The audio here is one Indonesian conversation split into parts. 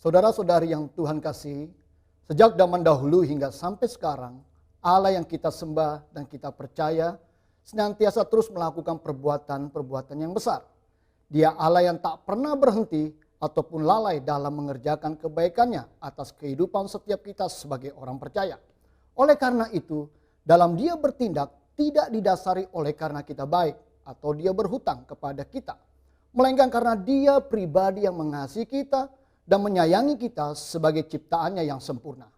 Saudara-saudari yang Tuhan kasih, sejak zaman dahulu hingga sampai sekarang, Allah yang kita sembah dan kita percaya senantiasa terus melakukan perbuatan-perbuatan yang besar. Dia Allah yang tak pernah berhenti ataupun lalai dalam mengerjakan kebaikannya atas kehidupan setiap kita sebagai orang percaya. Oleh karena itu, dalam Dia bertindak tidak didasari oleh karena kita baik atau Dia berhutang kepada kita, melainkan karena Dia pribadi yang mengasihi kita dan menyayangi kita sebagai ciptaannya yang sempurna.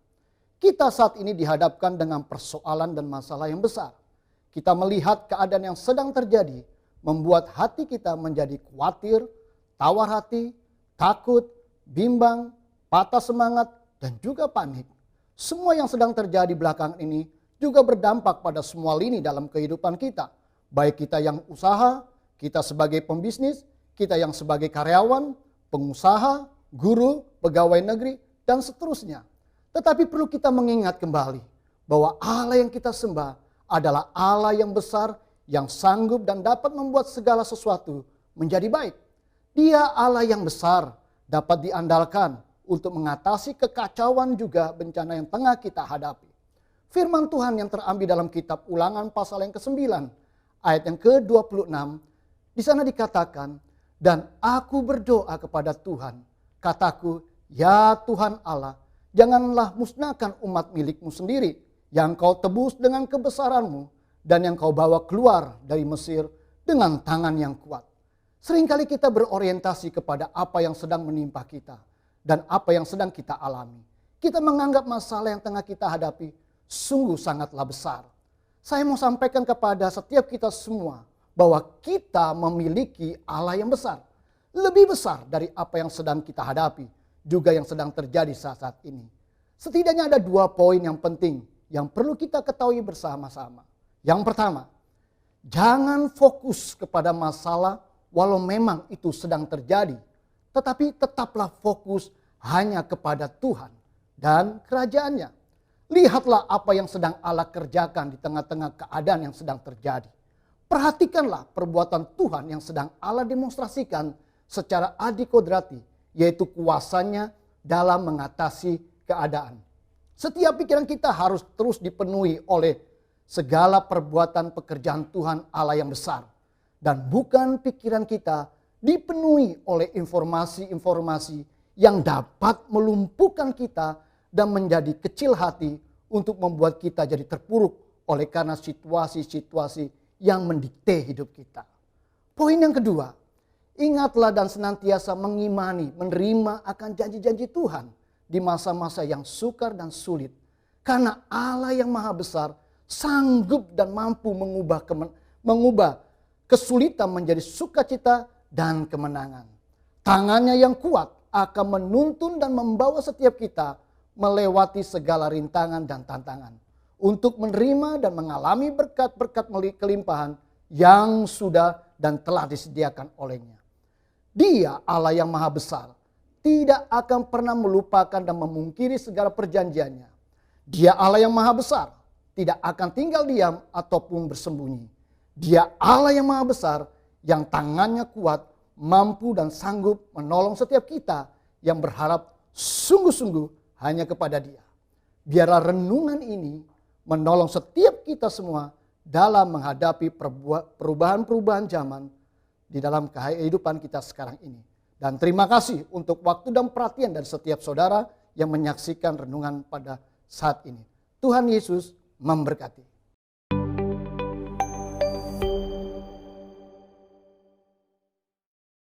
Kita saat ini dihadapkan dengan persoalan dan masalah yang besar. Kita melihat keadaan yang sedang terjadi, membuat hati kita menjadi khawatir, tawar hati, takut, bimbang, patah semangat, dan juga panik. Semua yang sedang terjadi belakangan ini juga berdampak pada semua lini dalam kehidupan kita. Baik kita yang usaha, kita sebagai pembisnis, kita yang sebagai karyawan, pengusaha, guru, pegawai negeri, dan seterusnya. Tetapi perlu kita mengingat kembali bahwa Allah yang kita sembah adalah Allah yang besar, yang sanggup dan dapat membuat segala sesuatu menjadi baik. Dia Allah yang besar, dapat diandalkan untuk mengatasi kekacauan juga bencana yang tengah kita hadapi. Firman Tuhan yang terambil dalam kitab Ulangan pasal yang ke-9, ayat yang ke-26, di sana dikatakan, "Dan aku berdoa kepada Tuhan, kataku, ya Tuhan Allah, janganlah musnahkan umat milikmu sendiri, yang kau tebus dengan kebesaranmu, dan yang kau bawa keluar dari Mesir dengan tangan yang kuat." Seringkali kita berorientasi kepada apa yang sedang menimpa kita, dan apa yang sedang kita alami. Kita menganggap masalah yang tengah kita hadapi sungguh sangatlah besar. Saya mau sampaikan kepada setiap kita semua, bahwa kita memiliki Allah yang besar. Lebih besar dari apa yang sedang kita hadapi, juga yang sedang terjadi saat ini. Setidaknya ada 2 poin yang penting yang perlu kita ketahui bersama-sama. Yang pertama, jangan fokus kepada masalah walau memang itu sedang terjadi, tetapi tetaplah fokus hanya kepada Tuhan dan kerajaan-Nya. Lihatlah apa yang sedang Allah kerjakan di tengah-tengah keadaan yang sedang terjadi. Perhatikanlah perbuatan Tuhan yang sedang Allah demonstrasikan secara adikodrati, yaitu kuasanya dalam mengatasi keadaan. Setiap pikiran kita harus terus dipenuhi oleh segala perbuatan pekerjaan Tuhan Allah yang besar. Dan bukan pikiran kita dipenuhi oleh informasi-informasi yang dapat melumpuhkan kita dan menjadi kecil hati untuk membuat kita jadi terpuruk oleh karena situasi-situasi yang mendikte hidup kita. Poin yang kedua, ingatlah dan senantiasa mengimani, menerima akan janji-janji Tuhan di masa-masa yang sukar dan sulit. Karena Allah yang maha besar sanggup dan mampu mengubah kesulitan menjadi sukacita dan kemenangan. Tangannya yang kuat akan menuntun dan membawa setiap kita melewati segala rintangan dan tantangan, untuk menerima dan mengalami berkat-berkat kelimpahan yang sudah dan telah disediakan olehnya. Dia Allah yang maha besar, tidak akan pernah melupakan dan memungkiri segala perjanjiannya. Dia Allah yang maha besar, tidak akan tinggal diam ataupun bersembunyi. Dia Allah yang maha besar, yang tangannya kuat, mampu dan sanggup menolong setiap kita yang berharap sungguh-sungguh hanya kepada Dia. Biarlah renungan ini menolong setiap kita semua dalam menghadapi perubahan-perubahan zaman di dalam kehidupan kita sekarang ini. Dan terima kasih untuk waktu dan perhatian dari setiap saudara yang menyaksikan renungan pada saat ini. Tuhan Yesus memberkati.